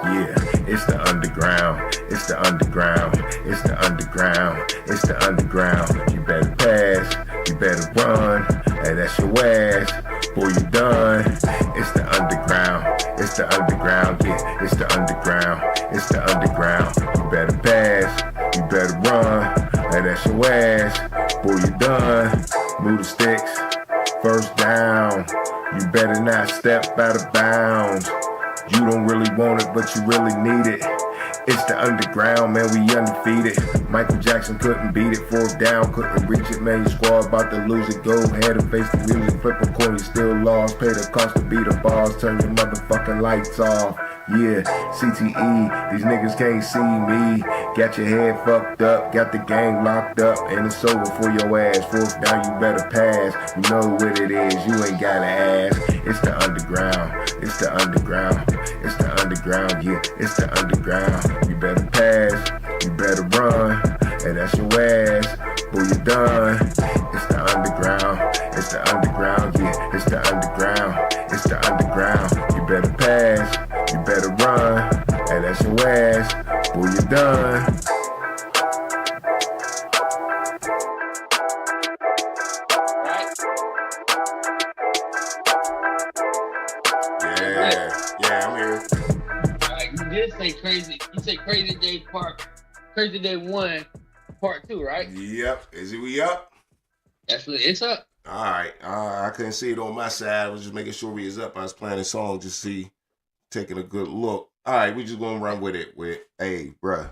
Yeah, it's the underground, it's the underground, it's the underground, it's the underground. You better pass, you better run, and that's your ass. Boy, you done. It's the underground, it's the underground, yeah, it's the underground, it's the underground. You better pass, you better run, and that's your ass. Boy, you done. Move the sticks, first down. You better not step out of bounds. You don't really want it, but you really need it. It's the underground, man, we undefeated. Michael Jackson couldn't beat it, fourth down, couldn't reach it, man, your squad about to lose it. Go ahead and face the music, flip a coin, you still lost. Pay the cost to beat the bars, turn your motherfucking lights off. Yeah, CTE, these niggas can't see me. Got your head fucked up, got the game locked up, and it's over for your ass. Fourth down, you better pass. You know what it is, you ain't gotta ask. It's the underground, it's the underground, it's the underground, yeah, it's the underground. You better pass, you better run, and that's your ass. Boy, you done. It's the underground, it's the underground, yeah, it's the underground, it's the underground. You better pass, you better run, and that's your ass. Boy, you done. Yeah, I'm here. Alright, you did say crazy. You say Crazy Day Crazy Day 1, Part 2, right? Yep. Is it we up? That's what it's up. All right. I couldn't see it on my side. I was just making sure we was up. I was playing a song just see, taking a good look. All right, we just gonna run with it. Hey, bruh.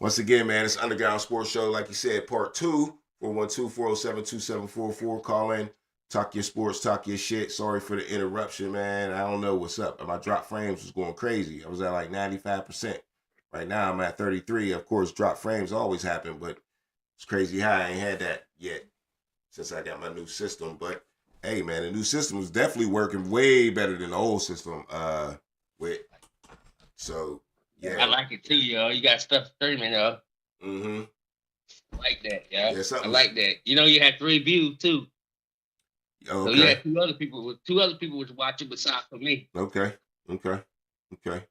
Once again, man, it's Underground Sports Show. Like you said, Part 2, 412-407-2744. Call in, talk your sports, talk your shit. Sorry for the interruption, man. I don't know what's up. My drop frames was going crazy. I was at like 95%. Right now, I'm at 33. Of course, drop frames always happen, but it's crazy how I ain't had that yet since I got my new system. But hey, man, the new system is definitely working way better than the old system. So yeah, I like it too, yo. You got stuff streaming, yo. Mm-hmm. I like that, yo. Yeah, I like that. You know, you had 3 views too. Okay. So you had two other people was watching besides for me. Okay.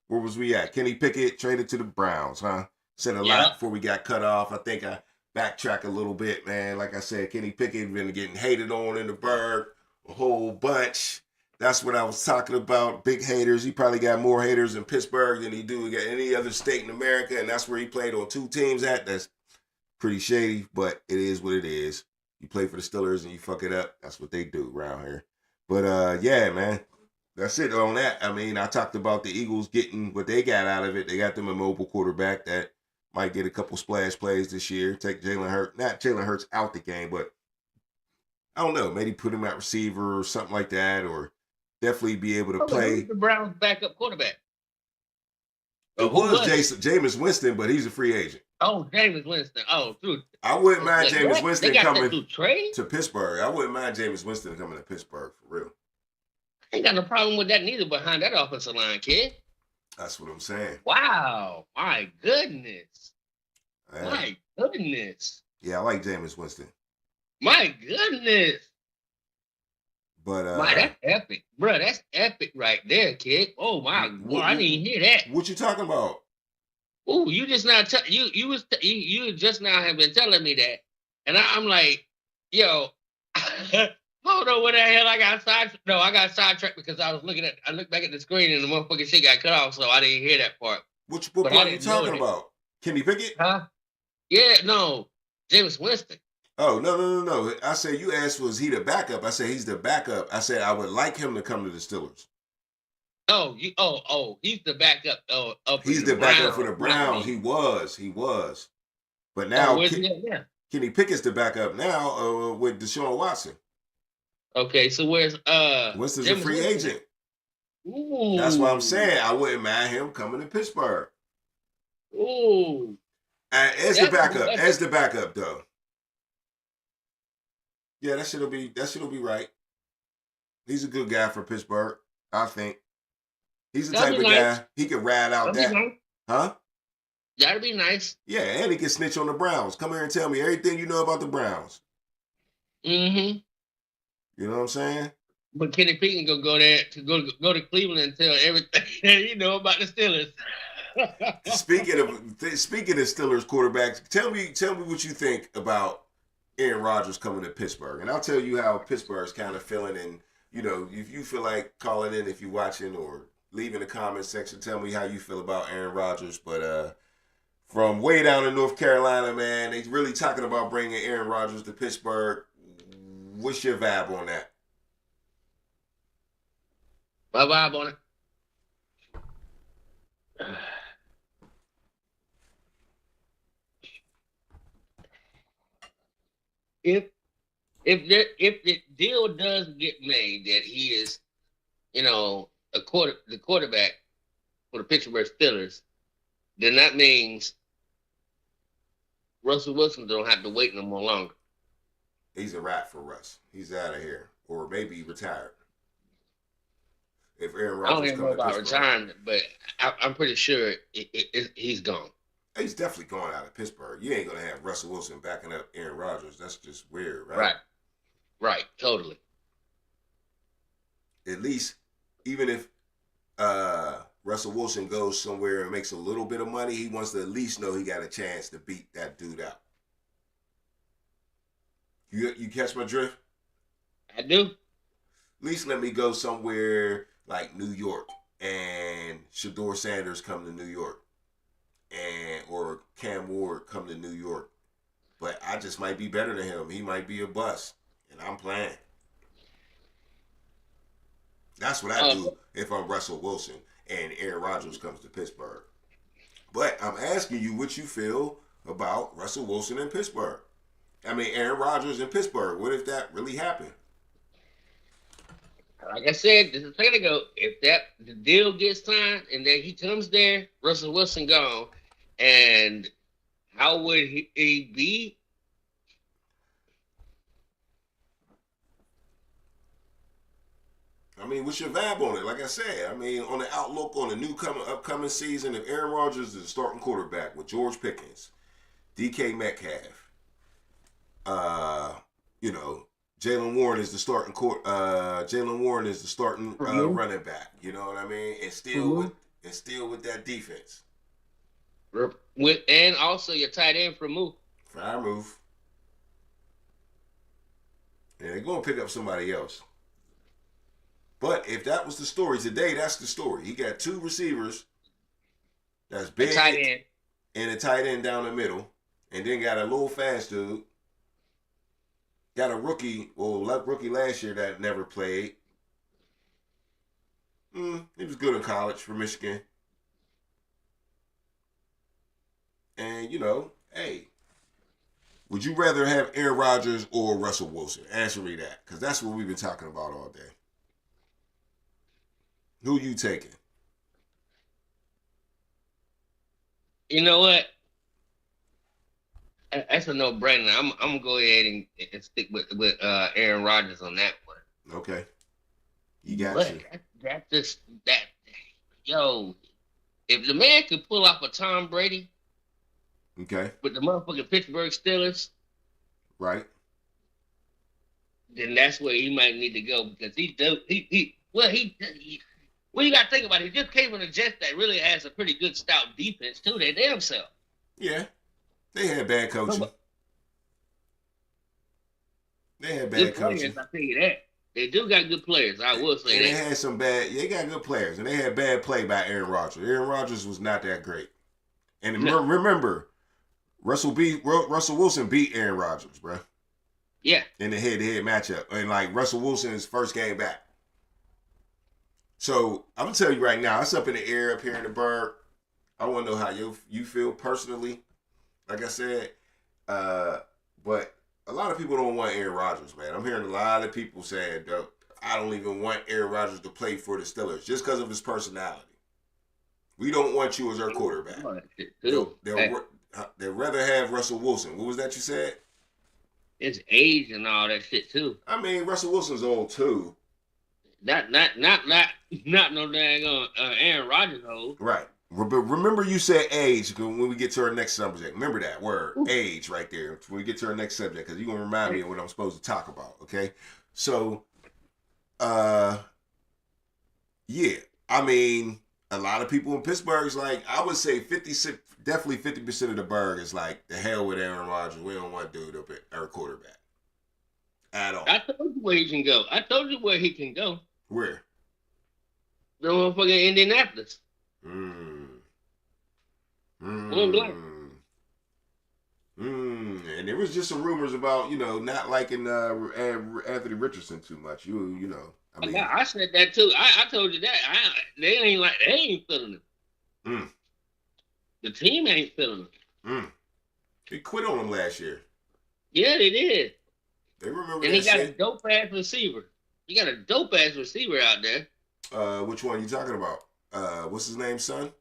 Where was we at? Kenny Pickett traded to the Browns, huh? Said a lot before we got cut off. I think I backtrack a little bit, man. Like I said, Kenny Pickett been getting hated on in the Burgh a whole bunch. That's what I was talking about. Big haters. He probably got more haters in Pittsburgh than he do at any other state in America, and that's where he played on 2 teams at. That's pretty shady, but it is what it is. You play for the Steelers and you fuck it up. That's what they do around here. But yeah, man. That's it on that. I mean, I talked about the Eagles getting what they got out of it. They got them a mobile quarterback that might get a couple splash plays this year. Take Jalen Hurts out the game, but I don't know. Maybe put him at receiver or something like that, or definitely be able to play. Who's the Browns' backup quarterback? It was Jameis Winston, but he's a free agent. Oh, Jameis Winston. Oh, dude. I wouldn't mind Jameis Winston coming to Pittsburgh. I wouldn't mind Jameis Winston coming to Pittsburgh for real. Ain't got no problem with that neither behind that offensive line, kid. That's what I'm saying. Wow. My goodness. My goodness. Yeah, I like Jameis Winston. My goodness. But that's epic. Bro, that's epic right there, kid. Oh my God. I didn't hear that. What you talking about? Oh, you just now you just now have been telling me that. And I'm like, yo, hold on, what the hell? I got sidetracked because I looked back at the screen and the motherfucking shit got cut off, so I didn't hear that part. What part are you talking about? Kenny Pickett? Huh? Yeah, no. Jameis Winston. Oh, no. I said you asked was he the backup. I said he's the backup. I said I would like him to come to the Steelers. Oh, he's the backup. He's the backup for the Browns. He was. But now Kenny Pickett's the backup now with Deshaun Watson. Okay, so where's Winston's a free agent. Ooh. That's what I'm saying. I wouldn't mind him coming to Pittsburgh. Ooh. As the backup though. Yeah, that shit'll be right. He's a good guy for Pittsburgh, I think. He's the type of guy he could ride out that. Huh? That'd be nice. Yeah, and he can snitch on the Browns. Come here and tell me everything you know about the Browns. Mm-hmm. You know what I'm saying? But Kenny Pickett gonna go there to go to Cleveland and tell everything you know about the Steelers. Speaking of Steelers quarterbacks, tell me what you think about Aaron Rodgers coming to Pittsburgh, and I'll tell you how Pittsburgh's kind of feeling. And if you feel like calling in, if you're watching, or leave in the comment section, tell me how you feel about Aaron Rodgers. But from way down in North Carolina, man, they really talking about bringing Aaron Rodgers to Pittsburgh. What's your vibe on that? My vibe on it. If if the deal does get made that he is, the quarterback for the Pittsburgh Steelers, then that means Russell Wilson don't have to wait no more longer. He's a wrap for Russ. He's out of here, or maybe retired. If Aaron I don't Rodgers even know comes to about Pittsburgh, retirement, but I'm pretty sure he's gone. he's definitely going out of Pittsburgh. You ain't gonna have Russell Wilson backing up Aaron Rodgers. That's just weird, right? Right, right, totally. At least, even if Russell Wilson goes somewhere and makes a little bit of money, he wants to at least know he got a chance to beat that dude out. You catch my drift? I do. At least let me go somewhere like New York and Shador Sanders come to New York, or Cam Ward come to New York. But I just might be better than him. He might be a bust, and I'm playing. That's what I do if I'm Russell Wilson and Aaron Rodgers comes to Pittsburgh. But I'm asking you what you feel about Russell Wilson in Pittsburgh. I mean, Aaron Rodgers in Pittsburgh. What if that really happened? Like I said just a second ago, if the deal gets signed and then he comes there, Russell Wilson gone, and how would he be? I mean, what's your vibe on it? Like I said, I mean, on the outlook on the upcoming season, if Aaron Rodgers is the starting quarterback with George Pickens, DK Metcalf, uh, you know, Jalen Warren is the starting running back. You know what I mean? And still with that defense. And also your tight end for move. Fire move. And they're going to pick up somebody else. But if that was the story today, that's the story. He got two receivers that's big tight end and a tight end down the middle, and then got a little fast dude. Got a rookie last year that never played. He was good in college for Michigan. And, hey, would you rather have Aaron Rodgers or Russell Wilson? Answer me that, because that's what we've been talking about all day. Who you taking? You know what? That's a no-brainer. I'm gonna go ahead and stick with Aaron Rodgers on that one. Okay, you got but you. That's just that. Yo, if the man could pull off a Tom Brady, okay, with the motherfucking Pittsburgh Steelers, right, then that's where he might need to go, because well, you got to think about it. He just came from the Jets that really has a pretty good stout defense too. They damn self. Yeah, they had bad coaching. They had bad good coaching. Players, I tell you that. They do got good players. I will say and that. They had some bad. They got good players, and they had bad play by Aaron Rodgers. Aaron Rodgers was not that great. And remember, Russell Wilson beat Aaron Rodgers, bro. Yeah. In the head-to-head matchup, and like Russell Wilson's first game back. So I'm gonna tell you right now, it's up in the air up here in the Burgh. I want to know how you feel personally. Like I said, but a lot of people don't want Aaron Rodgers, man. I'm hearing a lot of people saying, I don't even want Aaron Rodgers to play for the Steelers just because of his personality. We don't want you as our quarterback. They'd rather have Russell Wilson. What was that you said? It's age and all that shit too. I mean, Russell Wilson's old too. Not no dang Aaron Rodgers old. Right. But remember you said age when we get to our next subject. Remember that word, age, right there. When we get to our next subject, because you're going to remind me of what I'm supposed to talk about, okay? So, Yeah. I mean, a lot of people in Pittsburgh's like, I would say 50, definitely 50% of the burg is like, the hell with Aaron Rodgers. We don't want dude up at our quarterback at all. I told you where he can go. I told you where he can go. Where? The motherfucking Indianapolis. Mm. Point blank. And there was just some rumors about, not liking Anthony Richardson too much. You know. I mean, I said that too. I told you that. They ain't feeling it. Mm. The team ain't feeling it. They quit on him last year. Yeah, they did. They remember And that he got shit. a dope ass receiver. You got a dope ass receiver out there. Which one you talking about? What's his name, son?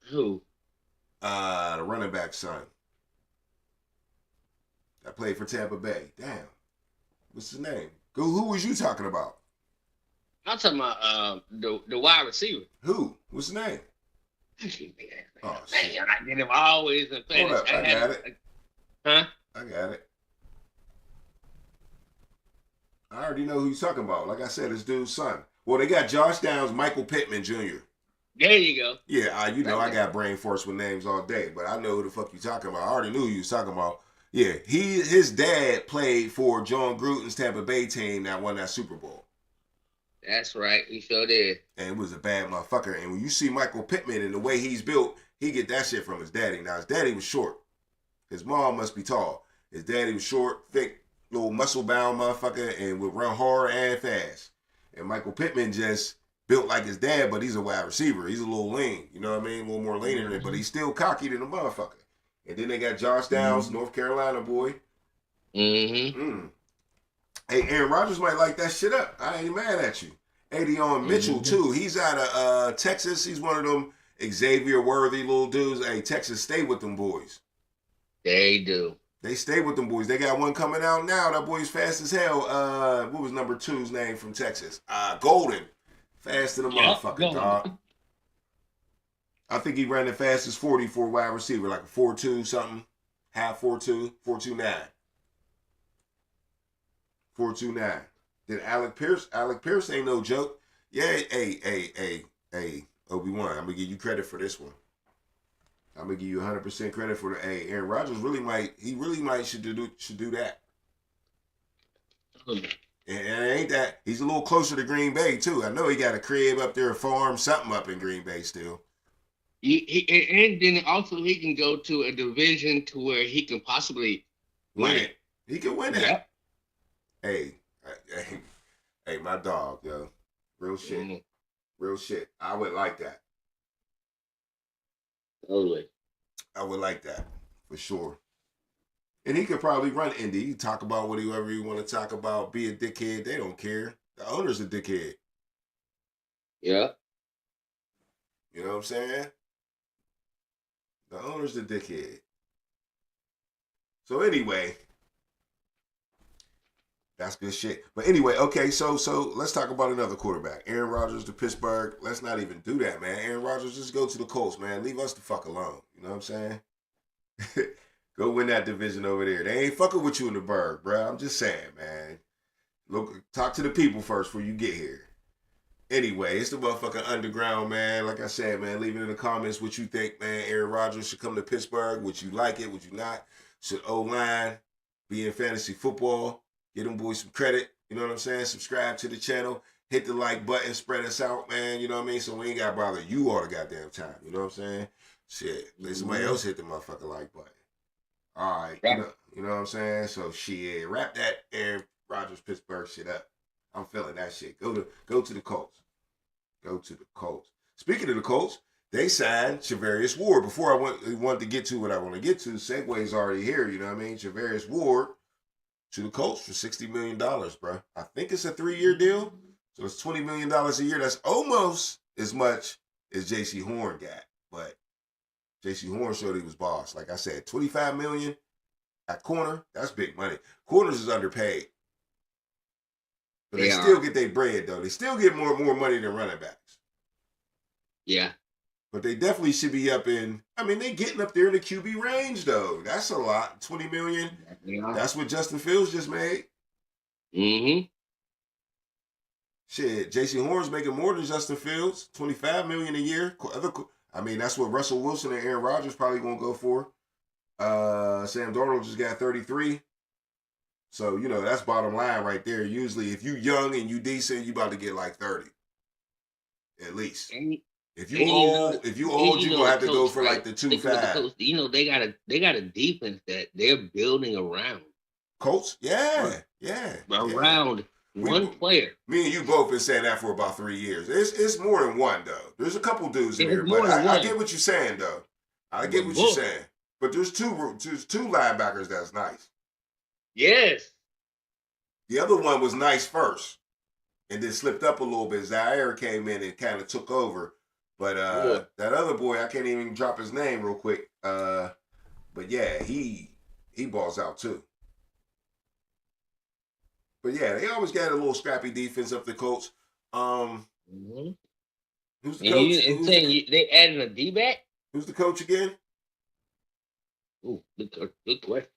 Who? The running back son. That played for Tampa Bay. Damn. What's his name? Who was you talking about? I'm talking about the wide receiver. Who? What's his name? Oh, shit. Man, I get him always in fantasy. Hold up, I got it. Huh? I got it. I already know who you're talking about. Like I said, this dude's son. Well, they got Josh Downs, Michael Pittman Jr. There you go. Yeah, I got brain force with names all day, but I know who the fuck you talking about. I already knew who you was talking about. Yeah, his dad played for John Gruden's Tampa Bay team that won that Super Bowl. That's right. He sure did. And it was a bad motherfucker. And when you see Michael Pittman and the way he's built, he get that shit from his daddy. Now, his daddy was short. His mom must be tall. His daddy was short, thick, little muscle-bound motherfucker and would run hard and fast. And Michael Pittman just built like his dad, but he's a wide receiver. He's a little lean. You know what I mean? A little more lean in it, but he's still cocky than a motherfucker. And then they got Josh Downs, North Carolina boy. Mm-hmm. Hey, Aaron Rodgers might like that shit up. I ain't mad at you. Adion Mitchell, too. He's out of Texas. He's one of them Xavier-worthy little dudes. Hey, Texas, stay with them boys. They do. They stay with them boys. They got one coming out now. That boy's fast as hell. What was number 2's name from Texas? Golden. Fast to the motherfucker, dog. I think he ran the fastest 40 for a wide receiver, like a 4.2 something. Half 4.2, 4.29. 4.29. Then Alec Pierce ain't no joke. Yeah, hey, Obi-Wan, I'm going to give you credit for this one. I'm going to give you 100% credit for the, hey, Aaron Rodgers should do that. And it ain't that, he's a little closer to Green Bay, too. I know he got a crib up there, a farm, something up in Green Bay still. And then also he can go to a division to where he can possibly win it. He can win it. Yep. Hey, my dog, yo. Real shit. Mm-hmm. Real shit. I would like that. Totally. I would like that, for sure. And he could probably run Indy. He talk about whatever you want to talk about. Be a dickhead. They don't care. The owner's a dickhead. Yeah. You know what I'm saying? The owner's the dickhead. So anyway, that's good shit. But anyway, okay, so let's talk about another quarterback. Aaron Rodgers to Pittsburgh. Let's not even do that, man. Aaron Rodgers, just go to the Colts, man. Leave us the fuck alone. You know what I'm saying? Go win that division over there. They ain't fucking with you in the Burgh, bro. I'm just saying, man. Look, talk to the people first before you get here. Anyway, it's the motherfucking underground, man. Like I said, man, leave it in the comments what you think, man. Aaron Rodgers should come to Pittsburgh. Would you like it? Would you not? Should O-line be in fantasy football? Get them boys some credit. You know what I'm saying? Subscribe to the channel. Hit the like button. Spread us out, man. You know what I mean? So we ain't got to bother you all the goddamn time. You know what I'm saying? Shit. Let somebody else hit the motherfucking like button. All right. Yeah. You know what I'm saying? So shit. Wrap that Aaron Rodgers Pittsburgh shit up. I'm feeling that shit. Go to the Colts. Go to the Colts. Speaking of the Colts, they signed Charvarius Ward. Before I wanted to get to what I want to get to, Segway's already here, you know what I mean? Charvarius Ward to the Colts for $60 million, bro. I think it's a 3-year deal. So it's $20 million a year. That's almost as much as J.C. Horn got. But J.C. Horn showed he was boss. Like I said, $25 million at corner, that's big money. Corners is underpaid. But they still get their bread, though. They still get more money than running backs. Yeah. But they definitely should be up in, I mean, they getting up there in the QB range, though. That's a lot. $20 million. Yeah. That's what Justin Fields just made. Mm-hmm. Shit, J.C. Horn's making more than Justin Fields, $25 million a year. I mean, that's what Russell Wilson and Aaron Rodgers probably gonna go for. Sam Darnold just got 33. So, you know, that's bottom line right there. Usually, if you young and you decent, you about to get like 30. At least. If you old, you're gonna have to go for like the 2.5. You know, they got a defense that they're building around. Colts? Yeah. Around one player. Me and you both been saying that for about 3 years. It's more than one though. There's a couple dudes in there, but I get what you're saying though. I get what you're saying. But there's two linebackers that's nice. Yes. The other one was nice first, and then slipped up a little bit. Zaire came in and kind of took over. But that other boy, I can't even drop his name real quick. But yeah, he balls out too. But yeah, they always got a little scrappy defense up the Colts. Who's the coach? They adding a D-back? Who's the coach again? Ooh, good question.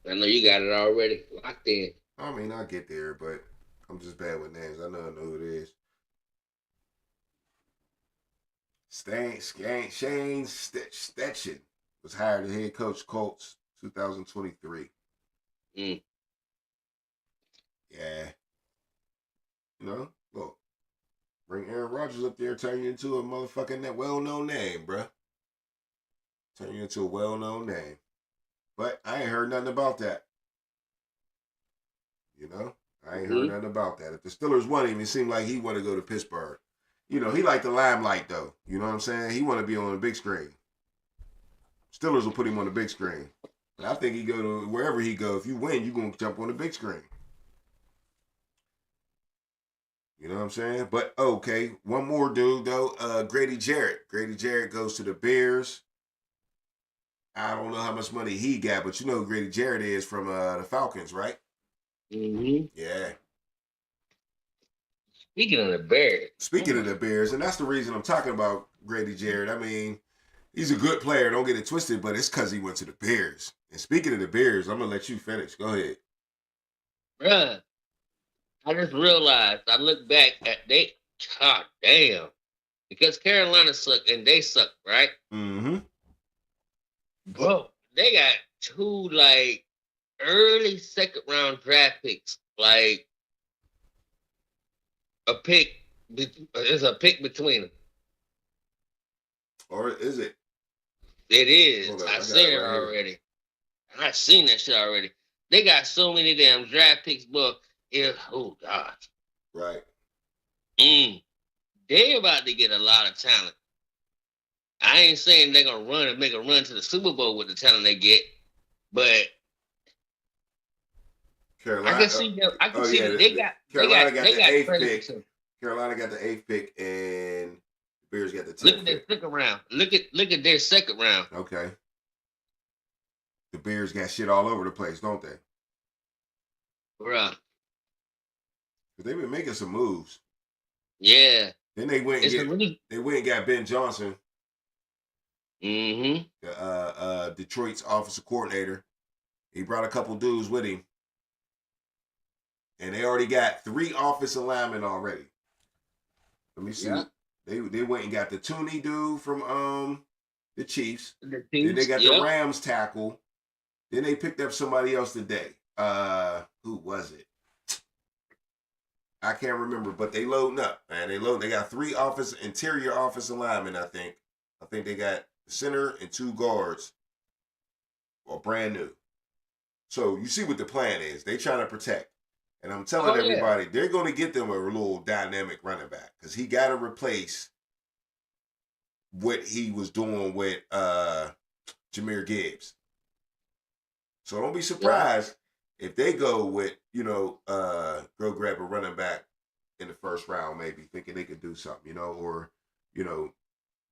I know you got it already locked in. I mean, I get there, but I'm just bad with names. I know who it is. Shane Steichen was hired as head coach Colts 2023. Yeah. You know, look. Bring Aaron Rodgers up there, turn you into a motherfucking well-known name, bruh. Turn you into a well-known name. But I ain't heard nothing about that. You know? I ain't heard nothing about that. If the Steelers want him, it seemed like he want to go to Pittsburgh. You know, he like the limelight, though. You know what I'm saying? He want to be on the big screen. Steelers will put him on the big screen. And I think he go to wherever he go. If you win, you going to jump on the big screen. You know what I'm saying? But, okay, one more dude, though. Grady Jarrett. Grady Jarrett goes to the Bears. I don't know how much money he got, but you know who Grady Jarrett is from the Falcons, right? Mm-hmm. Yeah. Speaking of the Bears, and that's the reason I'm talking about Grady Jarrett. I mean, he's a good player, don't get it twisted, but it's because he went to the Bears. And speaking of the Bears, I'm going to let you finish. Go ahead. Bruh, I just realized, I look back at god damn. Because Carolina sucked and they suck, right? Mm-hmm. Bro, they got two, like, early second-round draft picks. Like, there's a pick between them. Or is it? It is. I seen it already. I seen that shit already. They got so many damn draft picks, but oh, God. Right. They about to get a lot of talent. I ain't saying they're gonna run and make a run to the Super Bowl with the talent they get, but Carolina, I can see them. I can see them. They got the 8th pick. Carolina got the 8th pick, and the Bears got the 10th. Look at their second round. Look at their second round. Okay. The Bears got shit all over the place, don't they? Bruh. They've been making some moves. Yeah. Then they went and got Ben Johnson. Mm-hmm. Detroit's offensive coordinator. He brought a couple dudes with him. And they already got 3 offensive linemen already. Let me see. Yeah. They went and got the Tooney dude from the Chiefs. Then they got the Rams tackle. Then they picked up somebody else today. Who was it? I can't remember, but they loading up, man. They got 3 interior offensive linemen, I think. I think they got center and 2 guards. Or brand new. So you see what the plan is. They trying to protect. And I'm telling everybody, they're going to get them a little dynamic running back. Because he got to replace what he was doing with Jahmyr Gibbs. So don't be surprised if they go with, go grab a running back in the first round, maybe thinking they could do something, or,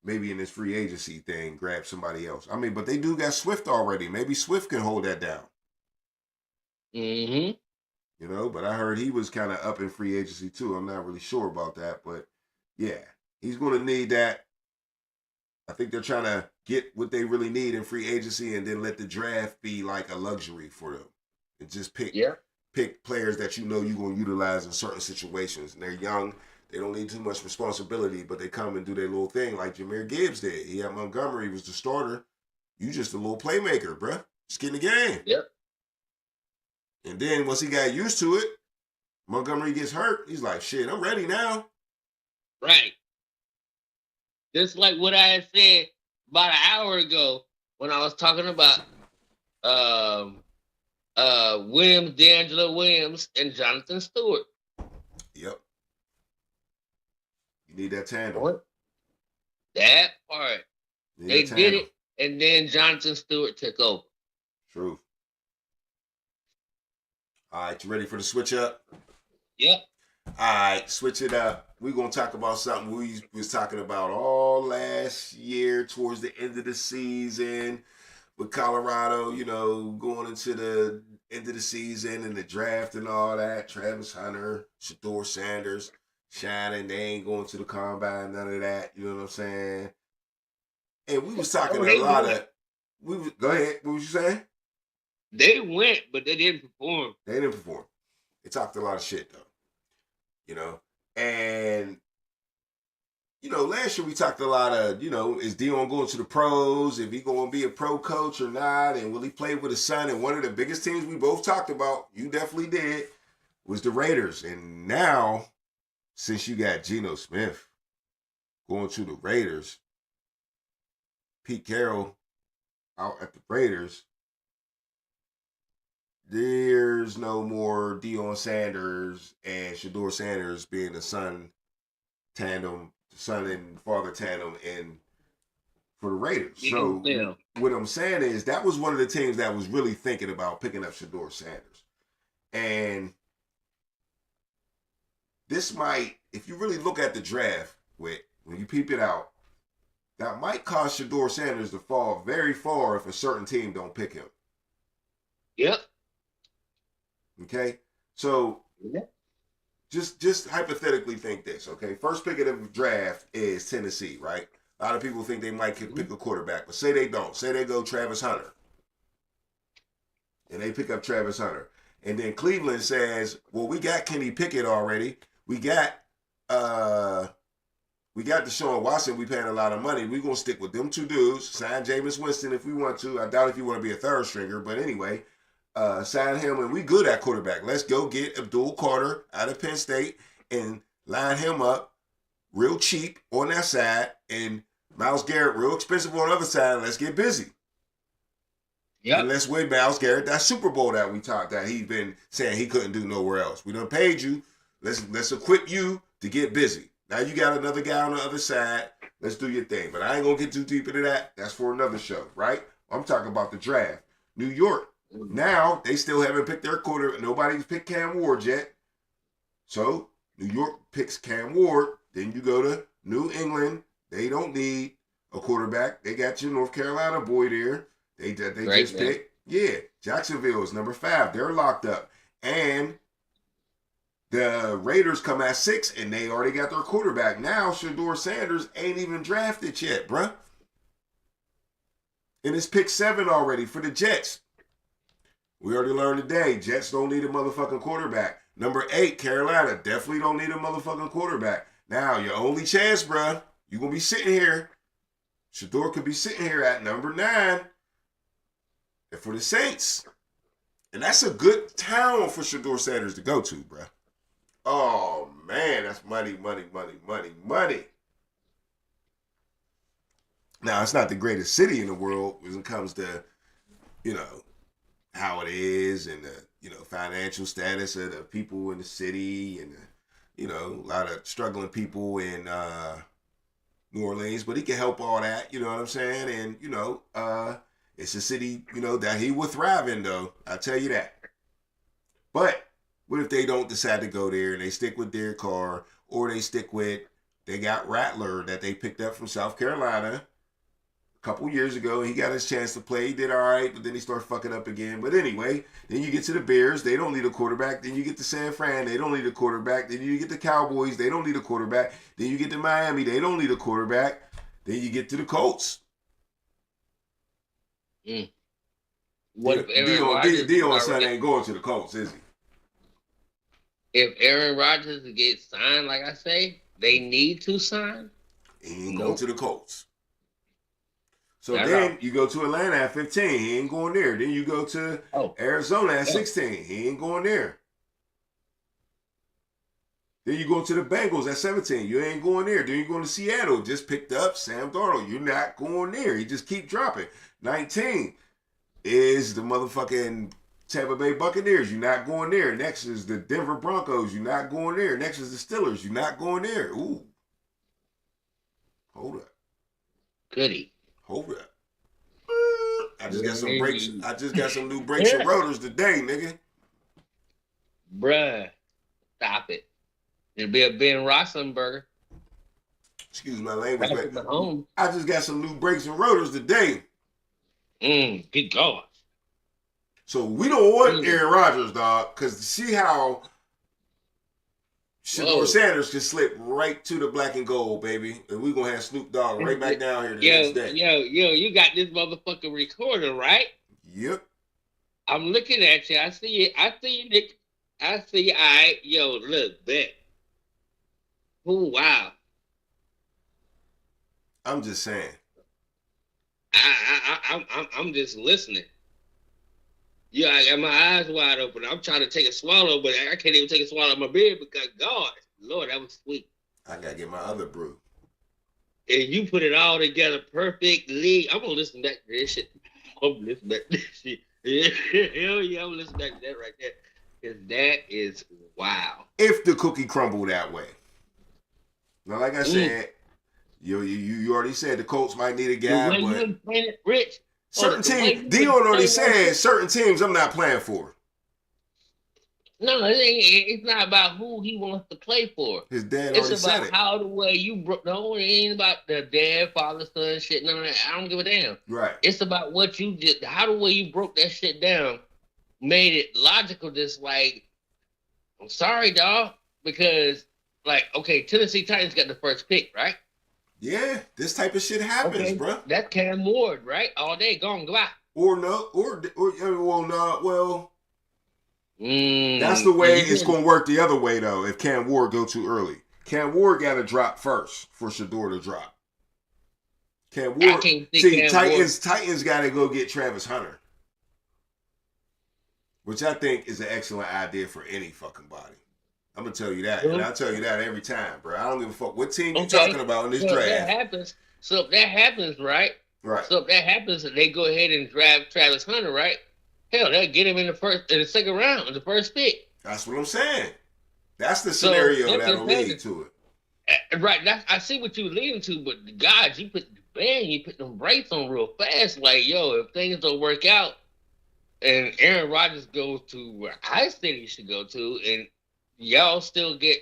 maybe in this free agency thing, grab somebody else. I mean, but they do got Swift already. Maybe Swift can hold that down. Mm-hmm. But I heard he was kind of up in free agency too. I'm not really sure about that, but yeah, he's going to need that. I think they're trying to get what they really need in free agency and then let the draft be like a luxury for them. And just pick pick players that you know you're going to utilize in certain situations. And they're young. They don't need too much responsibility, but they come and do their little thing like Jahmyr Gibbs did. He had Montgomery, was the starter. You just a little playmaker, bruh. Just get in the game. Yep. And then once he got used to it, Montgomery gets hurt. He's like, shit, I'm ready now. Right. Just like what I had said about an hour ago when I was talking about Williams, D'Angelo Williams, and Jonathan Stewart. Yep. You need that tandem. What? That part. They did it, and then Jonathan Stewart took over. True. All right, you ready for the switch up? Yep. All right, switch it up. We're going to talk about something we was talking about all last year towards the end of the season with Colorado, you know, going into the end of the season and the draft and all that. Travis Hunter, Shedeur Sanders, shining. They ain't going to the combine, none of that. You know what I'm saying? And we was talking a lot of... Go ahead. What was you saying? They went, but they didn't perform. They didn't perform. They talked a lot of shit, though. You know? And, you know, last year we talked a lot of, you know, is Dion going to the pros? If he going to be a pro coach or not? And will he play with his son? And one of the biggest teams we both talked about, you definitely did, was the Raiders. And now, since you got Geno Smith going to the Raiders, Pete Carroll out at the Raiders, there's no more Deion Sanders and Shedeur Sanders being the son and father tandem for the Raiders. So what I'm saying is that was one of the teams that was really thinking about picking up Shedeur Sanders. And this might, if you really look at the draft, when you peep it out, that might cause Shedeur Sanders to fall very far if a certain team don't pick him. Yep. Okay, so just hypothetically think this. Okay, first pick of the draft is Tennessee, right? A lot of people think they might pick a quarterback, but say they don't. Say they go Travis Hunter, and they pick up Travis Hunter, and then Cleveland says, "Well, we got Kenny Pickett already. We got Deshaun Watson. We paying a lot of money. We're gonna stick with them two dudes. Sign Jameis Winston if we want to. I doubt if you want to be a third stringer, but anyway." Sign him, and we good at quarterback. Let's go get Abdul Carter out of Penn State and line him up real cheap on that side, and Myles Garrett real expensive on the other side. Let's get busy. Yeah. And let's win Myles Garrett that Super Bowl that we talked that he's been saying he couldn't do nowhere else. We done paid you. Let's equip you to get busy. Now you got another guy on the other side. Let's do your thing. But I ain't gonna get too deep into that. That's for another show, right? I'm talking about the draft. New York. Now, they still haven't picked their quarterback. Nobody's picked Cam Ward yet. So, New York picks Cam Ward. Then you go to New England. They don't need a quarterback. They got your North Carolina boy there. They just picked. Yeah, Jacksonville is number 5. They're locked up. And the Raiders come at 6, and they already got their quarterback. Now, Shedeur Sanders ain't even drafted yet, bruh. And it's pick 7 already for the Jets. We already learned today, Jets don't need a motherfucking quarterback. Number 8, Carolina, definitely don't need a motherfucking quarterback. Now, your only chance, bruh, you're going to be sitting here. Shedeur could be sitting here at number 9. And for the Saints. And that's a good town for Shedeur Sanders to go to, bruh. Oh, man, that's money, money, money, money, money. Now, it's not the greatest city in the world when it comes to, you know, how it is and the, you know, financial status of the people in the city and, you know, a lot of struggling people in New Orleans, but he can help all that, you know what I'm saying? And, you know, it's a city, you know, that he would thrive in, though. I'll tell you that. But what if they don't decide to go there and they stick with Derek Carr, or they got Rattler that they picked up from South Carolina couple years ago. He got his chance to play. He did all right, but then he started fucking up again. But anyway, then you get to the Bears. They don't need a quarterback. Then you get to San Fran. They don't need a quarterback. Then you get the Cowboys. They don't need a quarterback. Then you get to Miami. They don't need a quarterback. Then you get to the Colts. What if Aaron Rodgers Dion's son ain't going to the Colts, is he? If Aaron Rodgers gets signed, like I say, they need to sign. He ain't going to the Colts. So That's then all. you go to Atlanta at 15. He ain't going there. Then you go to Oh, Arizona at yeah. 16. He ain't going there. Then you go to the Bengals at 17. You ain't going there. Then you go to Seattle. Just picked up Sam Darnold. You're not going there. You just keep dropping. 19 is the motherfucking Tampa Bay Buccaneers. You're not going there. Next is the Denver Broncos. You're not going there. Next is the Steelers. You're not going there. Ooh. Hold up. Goody. Hold up. I just got some brakes. I just got some new brakes and rotors today, nigga. Bruh. Stop it. It'll be a Ben Roethlisberger. Excuse my language, Patrick but Mahomes. I just got some new brakes and rotors today. Good God. So we don't want Aaron Rodgers, dog, because see how Shador Sanders can slip right to the black and gold, baby, and we gonna have Snoop Dogg right back down here the next day. Yo, you got this motherfucking recorder, right? Yep. I'm looking at you. I see it. I see you. I see. All right. Yo, look, bet. Oh, wow. I'm just saying. I'm just listening. Yeah, I got my eyes wide open. I'm trying to take a swallow, but I can't even take a swallow of my beer because, God, Lord, that was sweet. I gotta get my other brew. And you put it all together perfectly. I'm gonna listen back to this shit. I'm gonna listen back to this shit. Hell yeah, I'm gonna listen back to that right there. Because that is wow. If the cookie crumbled that way. Now, like I said, you already said the Colts might need a guy, but Rich. certain teams, Dion already said certain teams I'm not playing for. No, it's not about who he wants to play for. His dad It's already said about it. how the way you broke. No, it ain't about the dad, father, son shit. None of that. I don't give a damn. Right. It's about what you did. How the way you broke that shit down made it logical. Just like, I'm sorry, dog, because like, okay, Tennessee Titans got the first pick, right? Yeah, this type of shit happens, bro. That's Cam Ward, right? All day, gone, goodbye. Or no, or well, no, well. Mm, That's the way it's going to work the other way, though, if Cam Ward go too early. Cam Ward got to drop first for Shador to drop. Cam Ward. See, Titans got to go get Travis Hunter. Which I think is an excellent idea for any fucking body. I'm going to tell you that. And I'll tell you that every time, bro. I don't give a fuck what team you're talking about in this draft. So if that happens, right? Right. So if that happens and they go ahead and draft Travis Hunter, right? Hell, they'll get him in the second round, in the first pick. That's what I'm saying. That's the scenario that'll lead to it. Right. I see what you're leading to, but God, you put them brakes on real fast. Like, yo, if things don't work out and Aaron Rodgers goes to where I think he should go to, and y'all still get.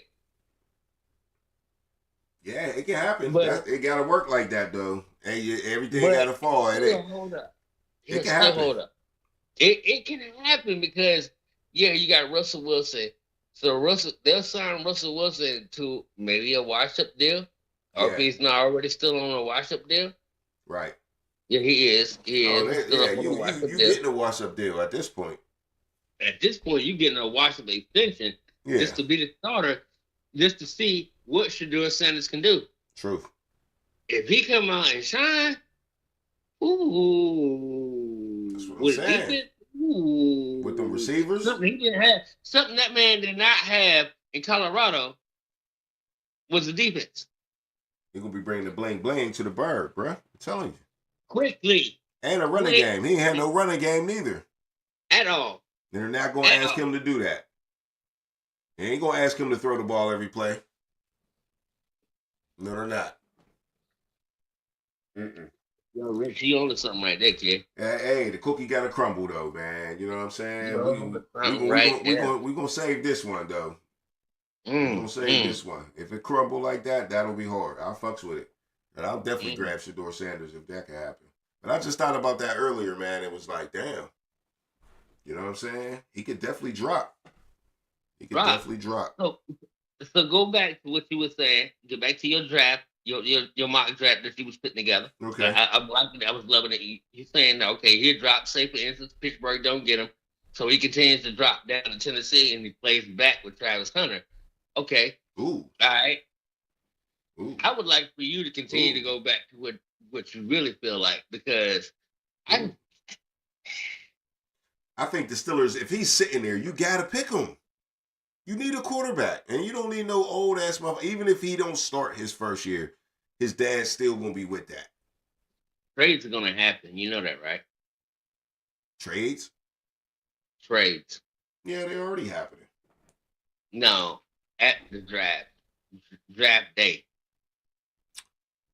Yeah, it can happen. But it got to work like that, though. And everything got to fall. Hold up. It can happen. Hold up. It can happen because, yeah, you got Russell Wilson. So they'll sign Russell Wilson to maybe a wash-up deal. Or if he's not already still on a wash-up deal. Right. Yeah, he is. He is. You getting a wash-up deal at this point. At this point, you getting a wash-up extension just to be the starter, just to see what Shador Sanders can do. Truth. If he come out and shine, ooh. That's what I'm saying. With them receivers? Something he didn't have. Something that man did not have in Colorado was the defense. He's going to be bringing the bling to the bird, bro. I'm telling you. Quickly. And a running game. He ain't had no running game neither. At all. They're not going to ask him to do that. They ain't going to ask him to throw the ball every play. No, they're not. Yo, Rich, you on to something right there, kid. Hey, the cookie got to crumble, though, man. You know what I'm saying? We're going to save this one, though. We're going to save this one. If it crumble like that, that'll be hard. I'll fucks with it. And I'll definitely grab Shador Sanders if that can happen. But I just thought about that earlier, man. It was like, damn. You know what I'm saying? He could definitely drop. Definitely drop. So go back to what you were saying. Get back to your draft, your mock draft that you was putting together. Okay. I was loving it. You're saying, okay, he'll drop. Say, for instance, Pittsburgh don't get him. So he continues to drop down to Tennessee and he plays back with Travis Hunter. Okay. Ooh. All right. Ooh. I would like for you to continue to go back to what you really feel like, because I think the Steelers, if he's sitting there, you gotta pick him. You need a quarterback, and you don't need no old ass motherfucker. Even if he don't start his first year, his dad's still gonna be with that. trades are gonna happen. You know that, right? Trades? Trades. Yeah, they're already happening. No, at the draft day.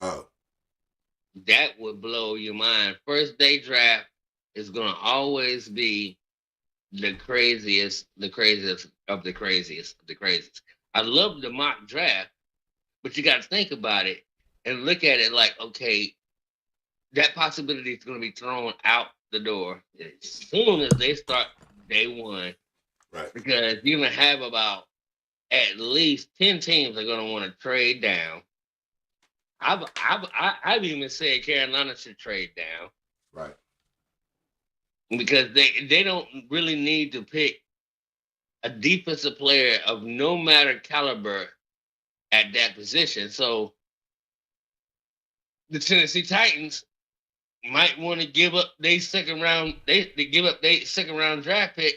Oh. That would blow your mind. First day draft is gonna always be the craziest of the craziest. I love the mock draft, but you got to think about it and look at it like, okay, that possibility is going to be thrown out the door as soon as they start day one. Right. Because you're going to have about at least 10 teams are going to want to trade down. I've even said Carolina should trade down. Right. Because they don't really need to pick a defensive player of no matter caliber at that position. So the Tennessee Titans might want to give up their second round. They give up their second round draft pick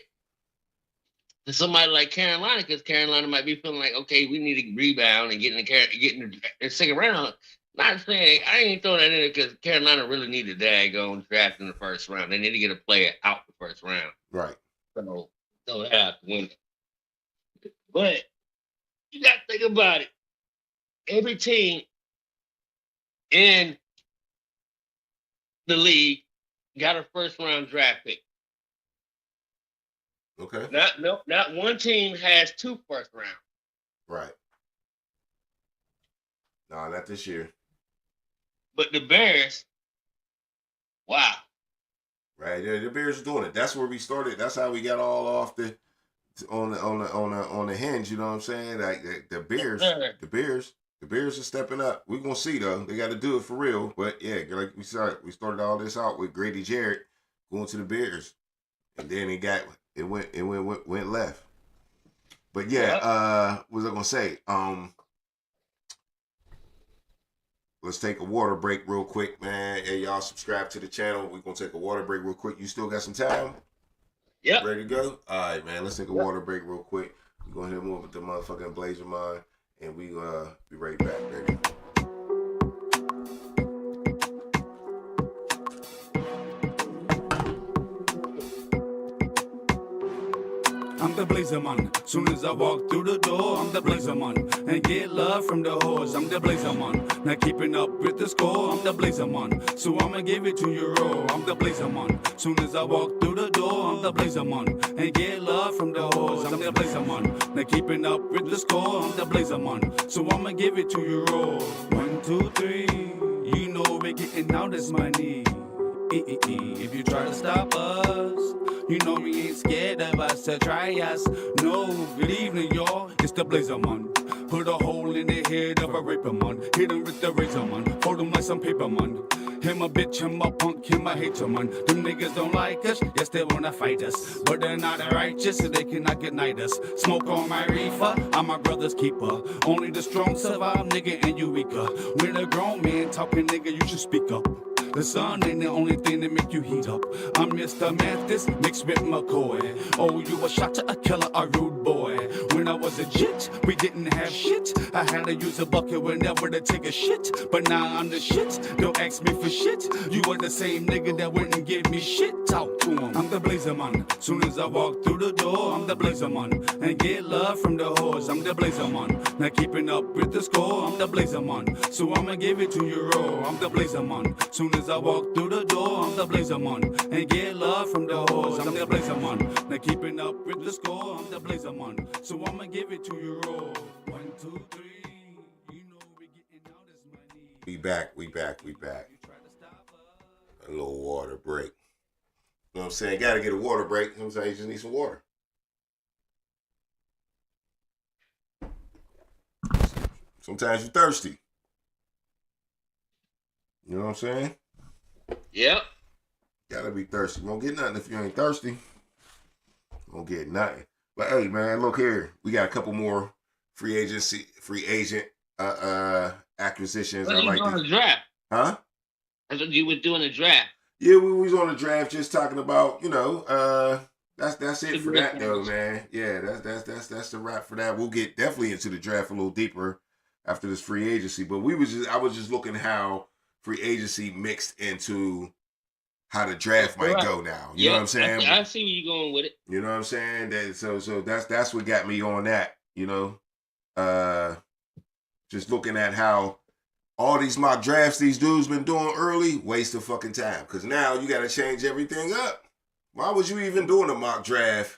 to somebody like Carolina, because Carolina might be feeling like, okay, we need to rebound and get in the second round. Not saying I ain't throwing that in there because Carolina really need a daggone draft in the first round. They need to get a player out the first round. Right. So they have to win. But you got to think about it. Every team in the league got a first round draft pick. Okay. Not one team has 2 first round. Right. No, not this year. But the Bears, wow. Right. The Bears are doing it. That's where we started. That's how we got all off on the hinge. You know what I'm saying? Like the Bears, the Bears are stepping up. We're gonna see though. They got to do it for real. But yeah, like we started all this out with Grady Jarrett going to the Bears, and then it went left. But yeah, what was I gonna say? Let's take a water break real quick, man. Hey, y'all subscribe to the channel. We're going to take a water break real quick. You still got some time? Yep. Ready to go? All right, man. Let's take a water break real quick. We're going to hit more with the motherfucking Blazer Mind, and we be right back, baby. I'm the Blazer Man. Soon as I walk through the door, I'm the Blazer Man. And get love from the hoes, I'm the Blazer Man. Not keeping up with the score, I'm the Blazer Man. So I'ma give it to you raw, I'm the Blazer Man. Soon as I walk through the door, I'm the Blazer Man. And get love from the hoes, I'm the Blazer Man. Not keeping up with the score, I'm the Blazer Man. So I'ma give it to you raw. 1, 2, 3, you know we're getting out this money. If you try to stop us, you know we ain't scared of us, so try us. No, good evening, y'all. It's the Blazer Man. Put a hole in the head of a raper man. Hit him with the razor man. Fold him like some paper man. Him a bitch, him a punk, him a hater man. Them niggas don't like us, yes they wanna fight us. But they're not righteous, so they cannot ignite us. Smoke on my reefer, I'm my brother's keeper. Only the strong survive, nigga, and you weaker. When a grown man talking, nigga, you should speak up. The sun ain't the only thing that make you heat up. I'm Mr. Mathis, mixed with McCoy. Oh, you a shot to a killer, a rude boy. When I was a jit, we didn't have shit. I had to use a bucket whenever to take a shit. But now I'm the shit, don't ask me for shit. You are the same nigga that wouldn't give me shit. Talk to him. I'm the Blazer Man. Soon as I walk through the door, I'm the Blazer Man. And get love from the hoes, I'm the Blazer Man. Not keeping up with the score, I'm the Blazer Man. So I'ma give it to you raw, I'm the Blazer Man. Soon as I walk through the door, I'm the Blazer Man. And get love from the hoes, I'm the Blazer Man. Not keeping up with the score, I'm the Blazer Man. So I'ma give it to you raw. 1, 2, 3, you know we getting out this money. We back. A little water break. You know what I'm saying? Gotta get a water break. You know what I'm saying? You just need some water. Sometimes you're thirsty. You know what I'm saying? Yep. Gotta be thirsty. You won't get nothing if you ain't thirsty. Won't get nothing. But hey, man, look here. We got a couple more free agent acquisitions. What I are you like doing this. a draft? Huh? I thought you were doing a draft. Yeah, we was on the draft just talking about, that's it for that though, man. Yeah, that's the wrap for that. We'll get definitely into the draft a little deeper after this free agency. But I was just looking how free agency mixed into how the draft might go now. You know what I'm saying? I see where you going with it. You know what I'm saying? That so that's what got me on that, just looking at how all these mock drafts these dudes been doing early, waste of fucking time. Because now you got to change everything up. Why was you even doing a mock draft?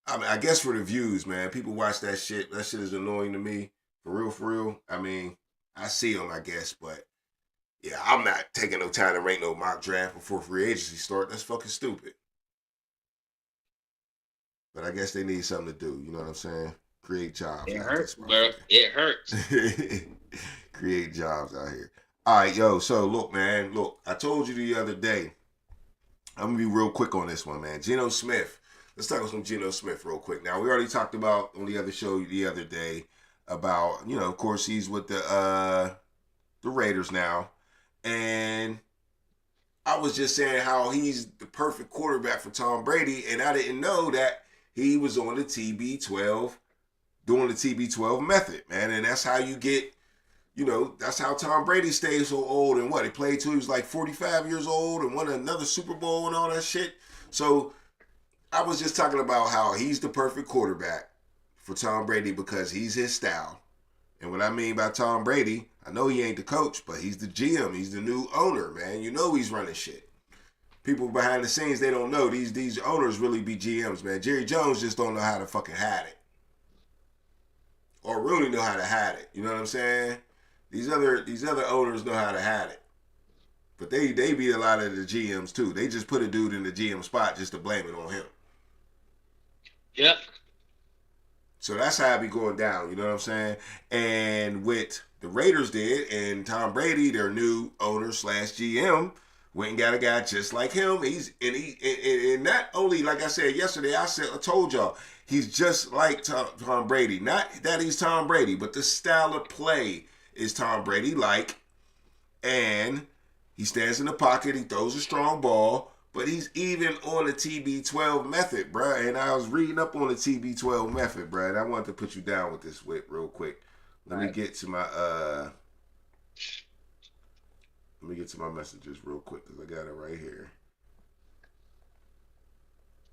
I mean, I guess for the views, man. People watch that shit. That shit is annoying to me. For real, for real. I mean, I see them, I guess. But, yeah, I'm not taking no time to rank no mock draft before free agency start. That's fucking stupid. But I guess they need something to do. You know what I'm saying? Create jobs. It hurts, bro. It hurts. Create jobs out here. All right, yo. So look, man. Look, I told you the other day. I'm gonna be real quick on this one, man. Geno Smith. Let's talk about some Geno Smith real quick. Now, we already talked about on the other show the other day about, of course, he's with the Raiders now, and I was just saying how he's the perfect quarterback for Tom Brady, and I didn't know that he was on the TB12, doing the TB12 method, man, and that's how you get. That's how Tom Brady stays so old and what? He played till he was like 45 years old and won another Super Bowl and all that shit. So I was just talking about how he's the perfect quarterback for Tom Brady because he's his style. And what I mean by Tom Brady, I know he ain't the coach, but he's the GM. He's the new owner, man. He's running shit. People behind the scenes, they don't know. These owners really be GMs, man. Jerry Jones just don't know how to fucking hide it. Or really know how to hide it. You know what I'm saying? These other owners know how to hide it. But they beat a lot of the GMs too. They just put a dude in the GM spot just to blame it on him. Yep. So that's how it be going down, you know what I'm saying? And what the Raiders did, and Tom Brady, their new owner / GM, went and got a guy just like him. And not only, like I said yesterday, I told y'all, he's just like Tom Brady. Not that he's Tom Brady, but the style of play is Tom Brady like, and he stands in the pocket, he throws a strong ball, but he's even on the TB12 method, bruh. And I was reading up on the TB12 method, bruh, and I wanted to put you down with this whip real quick. Let me get to my messages real quick because I got it right here.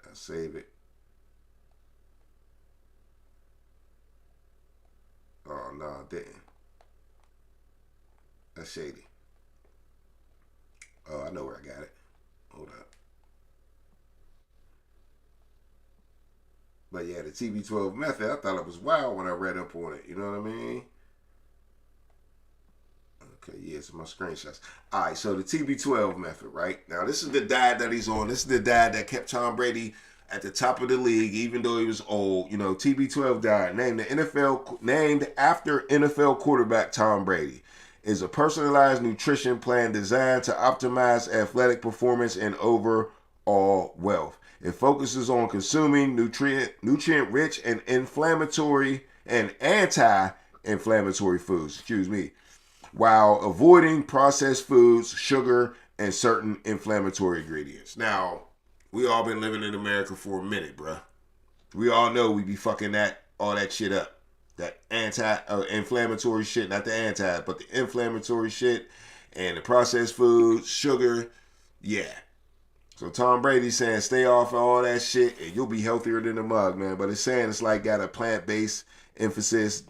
I'll save it. Oh no, I didn't. That's shady. Oh, I know where I got it. Hold up. But yeah, the TB12 method, I thought it was wild when I read up on it. You know what I mean? Okay, yeah, so my screenshots. All right, so the TB12 method, right? Now, this is the diet that he's on. This is the diet that kept Tom Brady at the top of the league, even though he was old. TB12 diet, named after NFL quarterback Tom Brady, is a personalized nutrition plan designed to optimize athletic performance and overall wealth. It focuses on consuming nutrient-rich and anti-inflammatory foods, while avoiding processed foods, sugar, and certain inflammatory ingredients. Now, we all been living in America for a minute, bruh. We all know we be fucking all that shit up. That anti-inflammatory shit, not the anti, but the inflammatory shit and the processed foods, sugar, yeah. So Tom Brady's saying stay off of all that shit and you'll be healthier than a mug, man. But it's saying it's like got a plant-based emphasis,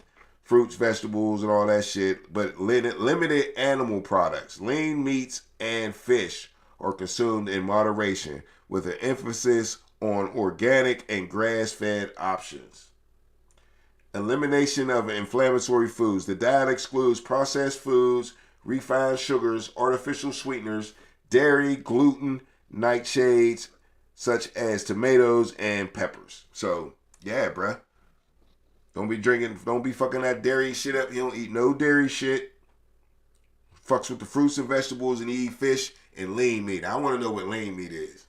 fruits, vegetables, and all that shit. But limited animal products, lean meats, and fish are consumed in moderation with an emphasis on organic and grass-fed options. Elimination of inflammatory foods. The diet excludes processed foods, refined sugars, artificial sweeteners, dairy, gluten, nightshades, such as tomatoes and peppers. So, yeah, bruh. Don't be fucking that dairy shit up. He don't eat no dairy shit. Fucks with the fruits and vegetables and eat fish and lean meat. I want to know what lean meat is.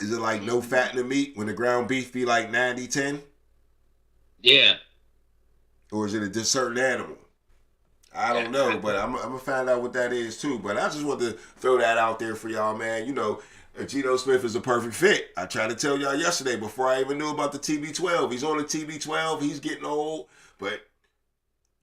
Is it like no fat in the meat when the ground beef be like 90-10? Yeah. Or is it a certain animal? I don't know, but I'm gonna find out what that is too. But I just want to throw that out there for y'all, man. You know, Geno Smith is a perfect fit. I tried to tell y'all yesterday before I even knew about the TB12. He's on the TB12. He's getting old, but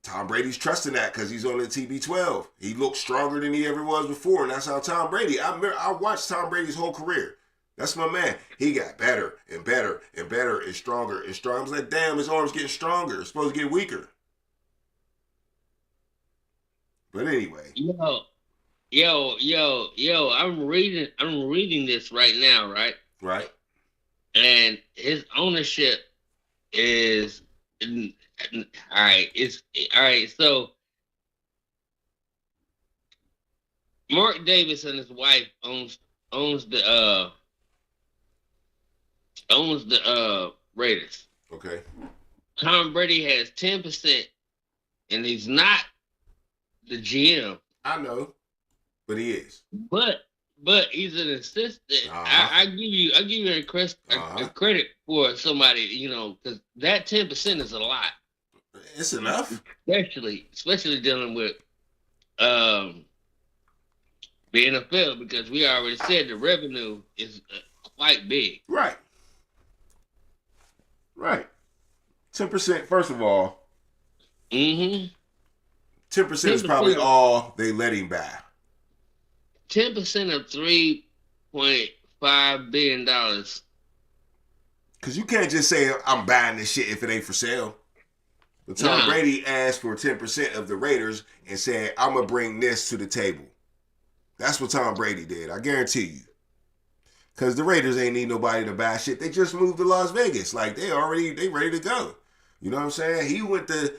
Tom Brady's trusting that because he's on the TB12. He looks stronger than he ever was before, and that's how Tom Brady. I watched Tom Brady's whole career. That's my man. He got better and better and better and stronger and stronger. I was like, damn, his arm's getting stronger. It's supposed to get weaker. But anyway. Yo, I'm reading this right now, right? Right. And his ownership is all right. It's all right. So Mark Davis and his wife owns the Raiders. Okay. Tom Brady has 10%, and he's not the GM. I know, but he is. But he's an assistant. Uh-huh. I give you a credit for somebody, you know, because that 10% is a lot. It's enough. Especially dealing with the NFL, because we already said the revenue is quite big. Right. 10%. First of all. 10% 10% is probably all they let him buy. 10% of $3.5 billion. Because you can't just say, I'm buying this shit if it ain't for sale. But Tom Brady asked for 10% of the Raiders and said, I'm going to bring this to the table. That's what Tom Brady did. I guarantee you. Because the Raiders ain't need nobody to buy shit. They just moved to Las Vegas. Like, they ready to go. You know what I'm saying? He went to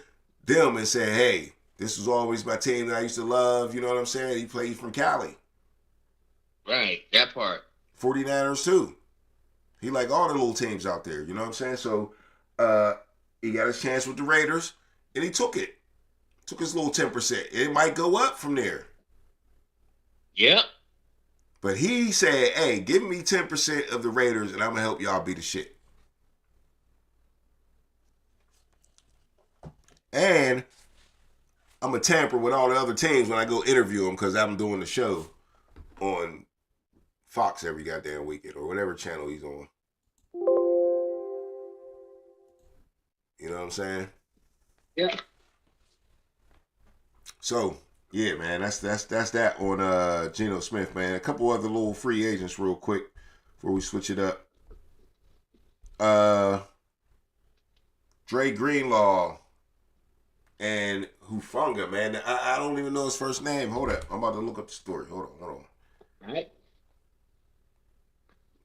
them and said, hey, this was always my team that I used to love. You know what I'm saying? He played from Cali. Right, that part. 49ers too. He like all the little teams out there. You know what I'm saying? So he got his chance with the Raiders, and he took it. Took his little 10%. It might go up from there. Yep. But he said, hey, give me 10% of the Raiders, and I'm going to help y'all be the shit. And I'm going to tamper with all the other teams when I go interview them because I'm doing the show on Fox every goddamn weekend or whatever channel he's on. You know what I'm saying? Yeah. So, yeah, man, that's that on Geno Smith, man. A couple other little free agents real quick before we switch it up. Dre Greenlaw and Hufanga, man. I don't even know his first name. Hold up. I'm about to look up the story. Hold on. All right.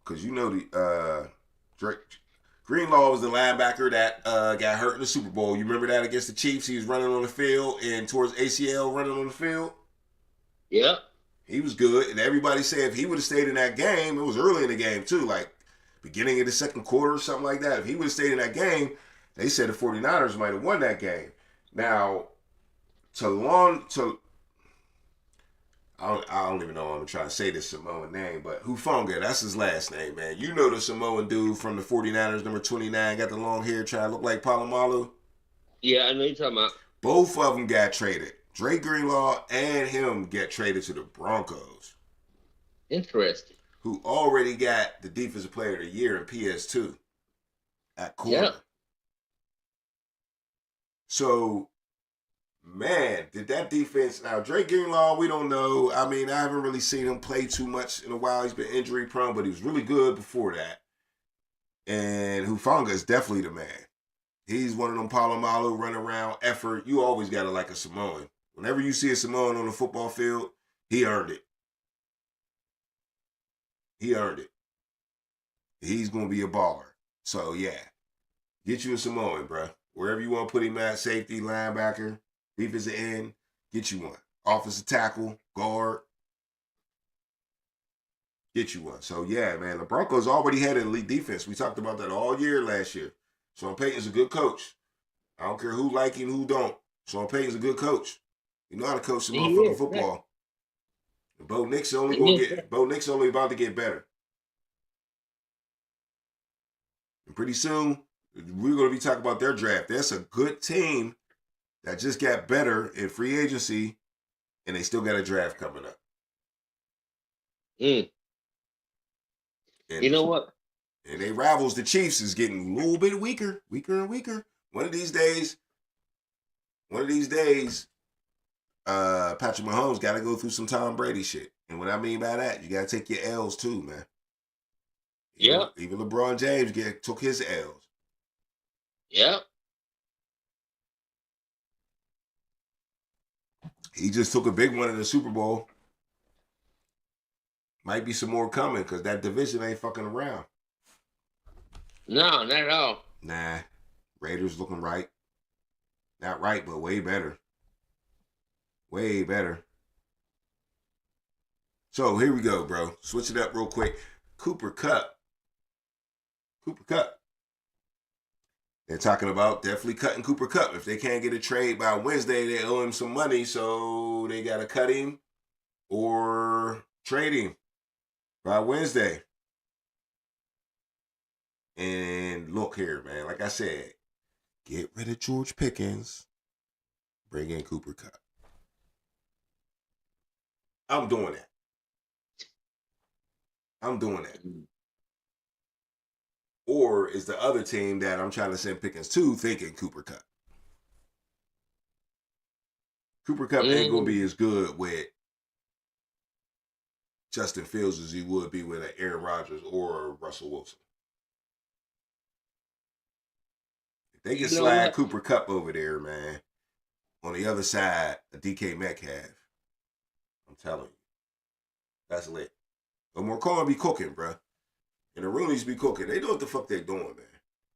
Because you know the Dre Greenlaw was the linebacker that got hurt in the Super Bowl. You remember that against the Chiefs? He was running on the field and towards ACL running on the field. Yep. He was good. And everybody said if he would have stayed in that game, it was early in the game too, like beginning of the second quarter or something like that. If he would have stayed in that game, they said the 49ers might have won that game. Now, I don't even know I'm trying to say this Samoan name, but Hufanga, that's his last name, man. You know the Samoan dude from the 49ers, number 29, got the long hair, trying to look like Palomalu? Yeah, I know you're talking about. Both of them got traded. Dre Greenlaw and him get traded to the Broncos. Interesting. Who already got the Defensive Player of the Year in PS2 at corner. Yep. So, man, did that defense... Now, Dre Greenlaw, we don't know. I mean, I haven't really seen him play too much in a while. He's been injury prone, but he was really good before that. And Hufanga is definitely the man. He's one of them Palomalu, run around, effort. You always got to like a Samoan. Whenever you see a Samoan on the football field, he earned it. He earned it. He's going to be a baller. So, yeah. Get you a Samoan, bro. Wherever you want to put him at, safety, linebacker, defensive end, get you one. Offensive tackle, guard, get you one. So, yeah, man, the Broncos already had an elite defense. We talked about that all year last year. Sean Payton's a good coach. I don't care who like him, who don't. Sean Payton's a good coach. You know how to coach some motherfucking football. Bo Nix only about to get better. And pretty soon, we're going to be talking about their draft. That's a good team that just got better in free agency, and they still got a draft coming up. Mm. And, You know what? And they rivals, the Chiefs, is getting a little bit weaker and weaker. One of these days, Patrick Mahomes got to go through some Tom Brady shit. And what I mean by that, you got to take your L's too, man. Yeah. Even LeBron James took his L's. Yep. He just took a big one in the Super Bowl. Might be some more coming because that division ain't fucking around. No, not at all. Nah. Raiders looking right. Not right, but way better. Way better. So here we go, bro. Switch it up real quick. Cooper Kupp. They're talking about definitely cutting Cooper Kupp. If they can't get a trade by Wednesday, they owe him some money, so they got to cut him or trade him by Wednesday. And look here, man. Like I said, get rid of George Pickens. Bring in Cooper Kupp. I'm doing that. Or is the other team that I'm trying to send Pickens to thinking Cooper Kupp? Cooper Kupp ain't going to be as good with Justin Fields as he would be with an Aaron Rodgers or Russell Wilson. If they can slide Cooper Kupp over there, man, on the other side of DK Metcalf, I'm telling you, that's lit. But McCollum be cooking, bro. And the Rooneys be cooking. They know what the fuck they're doing, man.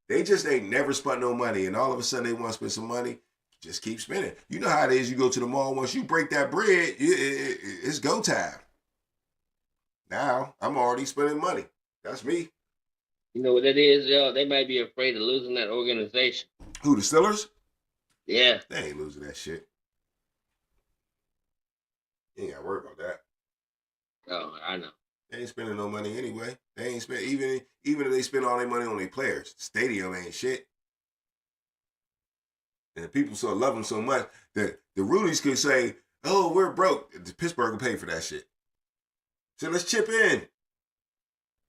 They just ain't never spent no money, and all of a sudden they want to spend some money. Just keep spending. You know how it is. You go to the mall. Once you break that bread, it's go time. Now, I'm already spending money. That's me. You know what it is, yo? They might be afraid of losing that organization. Who, the Steelers? Yeah. They ain't losing that shit. You ain't got to worry about that. Oh, I know. They ain't spending no money anyway. They ain't spend even if they spend all their money on their players. The stadium ain't shit. And the people so love them so much that the Rooneys could say, "Oh, we're broke." The Pittsburgh will pay for that shit. So let's chip in.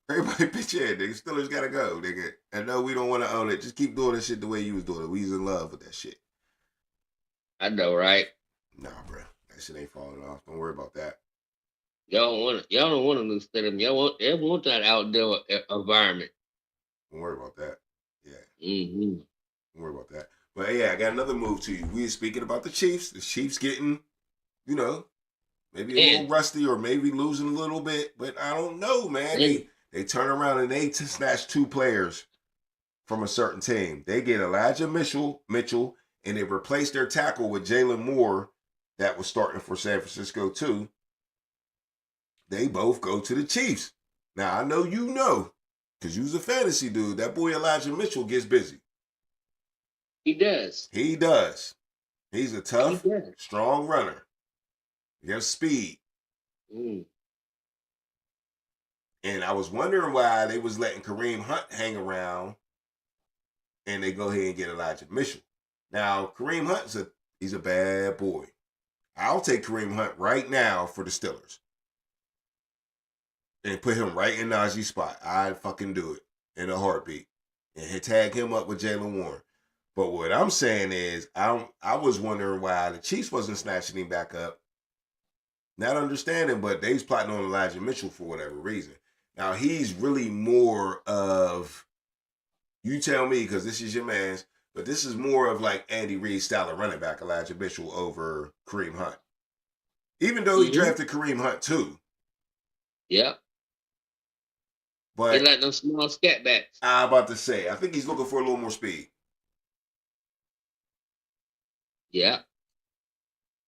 Everybody pitch in. Nigga, Steelers gotta go, nigga. I know we don't want to own it. Just keep doing this shit the way you was doing it. We was in love with that shit. I know, right? Nah, bro. That shit ain't falling off. Don't worry about that. Y'all don't want a new stadium. Y'all want that outdoor environment. Don't worry about that. Yeah. Mm-hmm. Don't worry about that. But yeah, I got another move to you. We were speaking about the Chiefs. The Chiefs getting, maybe a little rusty or maybe losing a little bit. But I don't know, man. They turn around and they snatch two players from a certain team. They get Elijah Mitchell, and they replace their tackle with Jalen Moore that was starting for San Francisco too. They both go to the Chiefs. Now, I know you know, because you was a fantasy dude, that boy Elijah Mitchell gets busy. He does. He's a tough, strong runner. He has speed. Mm. And I was wondering why they was letting Kareem Hunt hang around and they go ahead and get Elijah Mitchell. Now, Kareem Hunt's he's a bad boy. I'll take Kareem Hunt right now for the Steelers. And put him right in Najee's spot. I'd fucking do it in a heartbeat. And tag him up with Jalen Warren. But what I'm saying is, I was wondering why the Chiefs wasn't snatching him back up. Not understanding, but they was plotting on Elijah Mitchell for whatever reason. Now, he's really more of, you tell me, because this is your man's, but this is more of like Andy Reid's style of running back, Elijah Mitchell over Kareem Hunt. Even though he drafted Kareem Hunt too. Yep. But they like them small scat backs. I'm about to say, I think he's looking for a little more speed. Yeah.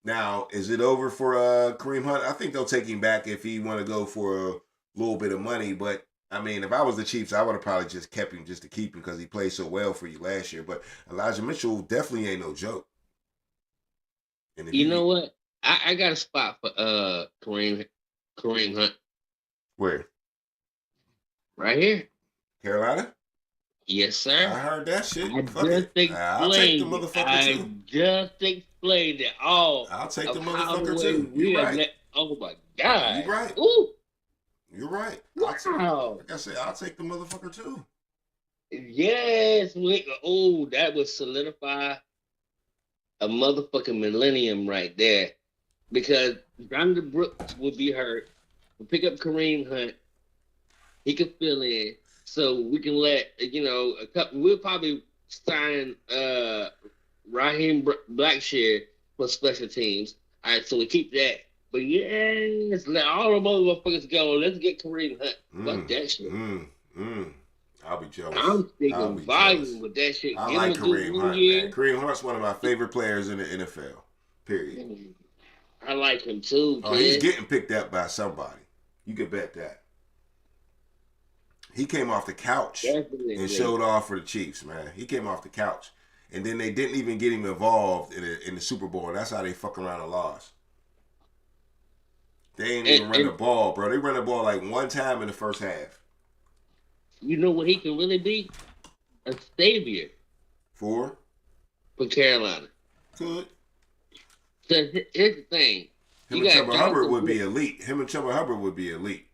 Now, is it over for Kareem Hunt? I think they'll take him back if he want to go for a little bit of money. But, I mean, if I was the Chiefs, I would have probably just kept him just to keep him because he played so well for you last year. But Elijah Mitchell definitely ain't no joke. And you know what? I got a spot for Kareem Hunt. Where? Right here. Carolina? Yes, I sir. heard that shit. I Fuck just it. I'll take the explained it. motherfucker I too. just explained it all I'll take the of how the motherfucker way too. we You are. right. Oh my God. You right. Ooh. You're right. Wow. Like I said, I'll take the motherfucker too. Yes. That would solidify a motherfucking millennium right there. Because Brandon Brooks would be hurt. We'll pick up Kareem Hunt. He could fill in. So we can let, a couple, we'll probably sign Raheem Blackshear for special teams. All right, so we keep that. But yes, let all the motherfuckers go. Let's get Kareem Hunt. Fuck that shit. I'll be jealous. I'm I'll speaking be volume jealous. with that shit. I Give like him a good Kareem 1 Hunt, year. man. Kareem Hunt's one of my favorite players in the NFL. Period. I like him too. Oh, he's getting picked up by somebody. You can bet that. He came off the couch Definitely. and showed off for the Chiefs, man. He came off the couch. And then they didn't even get him involved in the Super Bowl. That's how they fuck around and lost. They ain't even run the ball, bro. They run the ball like one time in the first half. You know what he can really be? A savior For Carolina. Could. So here's the thing. Him and Chuba Hubbard would be elite. Him and Chuba Hubbard would be elite.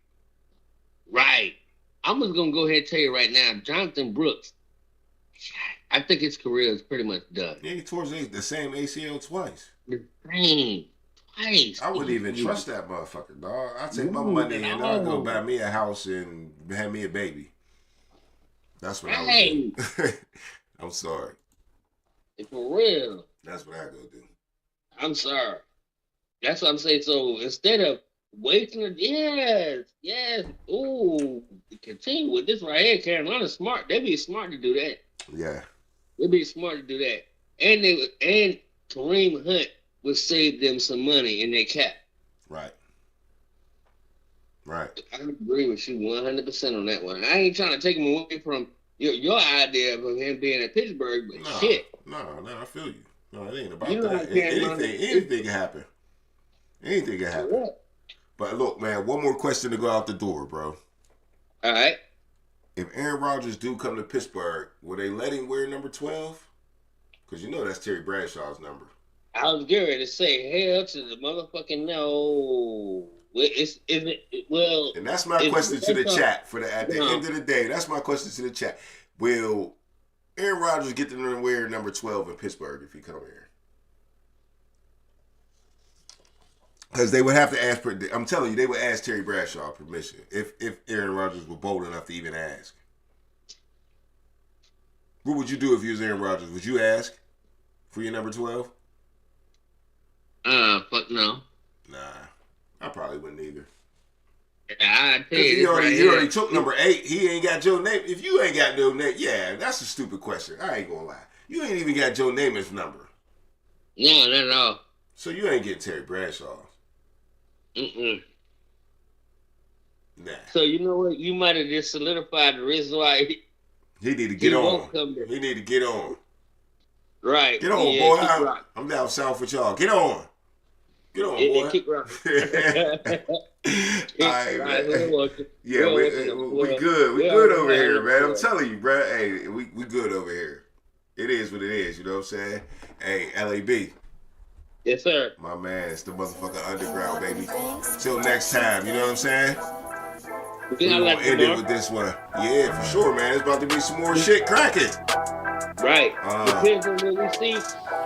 Right. I'm just going to go ahead and tell you right now, Jonathan Brooks, I think his career is pretty much done. Yeah, he tore the same ACL twice. The same. Twice. I wouldn't even trust that motherfucker, dog. I'd take my money and I'd go buy me a house and have me a baby. That's what I would do. I'm sorry. For real. That's what I go do. I'm sorry. That's what I'm saying. So instead of wasting it, yes. Ooh, continue with this right here. Carolina's smart. They'd be smart to do that. Yeah. They'd be smart to do that. And Kareem Hunt would save them some money in their cap. Right. Right. I agree with you 100% on that one. I ain't trying to take him away from your idea of him being at Pittsburgh, but shit. No, I feel you. No, it ain't about You know that. Anything can happen. Anything can happen. Correct. But look, man, one more question to go out the door, bro. All right. If Aaron Rodgers do come to Pittsburgh, will they let him wear number 12? Because you know that's Terry Bradshaw's number. I was getting ready to say, hell to the motherfucking no. And that's my question to the chat at the end of the day. That's my question to the chat. Will Aaron Rodgers get to wear number 12 in Pittsburgh if he come here? Because they would have to ask. I'm telling you, they would ask Terry Bradshaw permission if Aaron Rodgers were bold enough to even ask. What would you do if you was Aaron Rodgers? Would you ask for your number 12? Fuck no. Nah, I probably wouldn't either. I tell you, He already took number 8. He ain't got Joe Namath. If you ain't got Joe Namath, yeah, that's a stupid question. I ain't gonna lie. You ain't even got Joe Namath's number. No, not at all. So you ain't getting Terry Bradshaw. Mm-mm. Nah. So you know what? You might have just solidified the reason why He need to get on. won't come there. He need to get on. Right. Get on, yeah, boy. I'm down south with y'all. Get on. Get on, boy. Kick rock. All right, man. Yeah, we good. We good over here, man. I'm telling you, bro. Hey, we good over here. It is what it is. You know what I'm saying? Hey, LAB. Yes, sir. My man, it's the motherfucking underground, baby. Till next time, you know what I'm saying? We're gonna end it with this one. Yeah, for sure, man. It's about to be some more shit cracking. Right. Depends on what we see.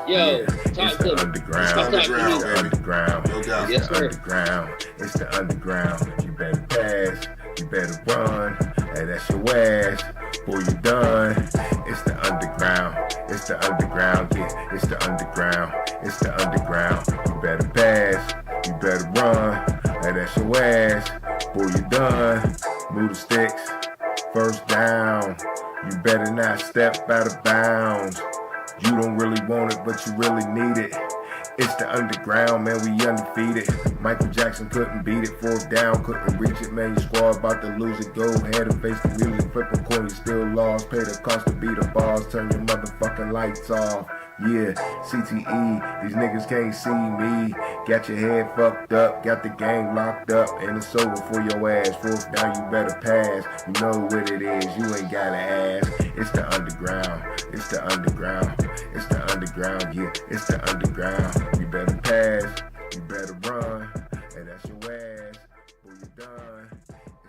Yo, talk to me. Underground. Underground. No doubt. Yes, sir. Underground. It's the underground. You better pass. You better run. Hey, that's your ass. Boy, you done. It's the underground. It's the underground. Yeah, it's the underground. It's the underground. You better pass. You better run. Hey, that's your ass. Boy, you done. Move the sticks. First down. You better not step out of bounds. You don't really want it, but you really need it. It's the underground, man, we undefeated. Michael Jackson couldn't beat it. Fourth down, couldn't reach it, man. Your squad about to lose it. Go ahead and face the music. Flip a coin, you still lost. Pay the cost to beat the balls. Turn your motherfucking lights off. Yeah, CTE, these niggas can't see me. Got your head fucked up, got the game locked up, and it's over for your ass. Fourth down, you better pass. You know what it is, you ain't gotta ask. It's the underground, it's the underground, it's the underground, yeah, it's the underground. You better pass, you better run, and that's your ass, or you're done.